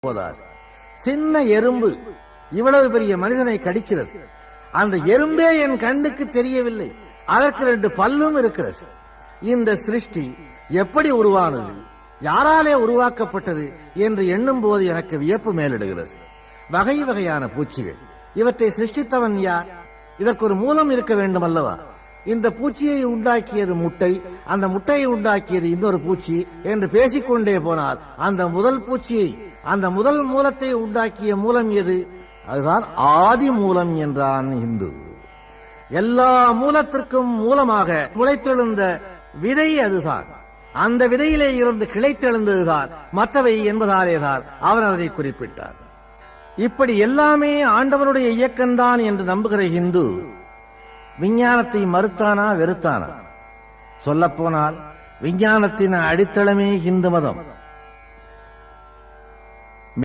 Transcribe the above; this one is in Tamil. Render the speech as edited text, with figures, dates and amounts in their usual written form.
போதாது. சின்ன எறும்பு இவ்வளவு பெரிய மனிதனை கடிக்கிறது. அந்த எறும்பே என் கண்ணுக்கு தெரியவில்லை, அதற்கு 2 பல்லும் இருக்கிறது. இந்த சிருஷ்டி எப்படி உருவானது, யாராலே உருவாக்கப்பட்டது என்று எண்ணும் போது எனக்கு வியப்பு மேலிடுகிறது. வகை வகையான பூச்சிகள், இவற்றை சிருஷ்டித்தவன் யார்? இதற்கு ஒரு மூலம் இருக்க வேண்டும் அல்லவா? இந்த பூச்சியை உண்டாக்கியது முட்டை, அந்த முட்டையை உண்டாக்கியது இன்னொரு பூச்சி என்று பேசிக்கொண்டே போனால் அந்த முதல் பூச்சியை, அந்த முதல் மூலத்தை உண்டாக்கிய மூலம் எது? அதுதான் ஆதி மூலம் என்றான் இந்து. எல்லா மூலத்திற்கும் மூலமாக முளைத்தெழுந்த விதை அதுதான். அந்த விதையிலே இருந்து கிளைத்தெழுந்ததுதான் மற்றவை என்பதாலேதான் அவர் அதை குறிப்பிட்டார். இப்படி எல்லாமே ஆண்டவனுடைய இயக்கம்தான் என்று நம்புகிற இந்து விஞ்ஞானத்தை மறுத்தானா வெறுத்தானா? சொல்லப்போனால் விஞ்ஞானத்தின் அடித்தளமே இந்து மதம்.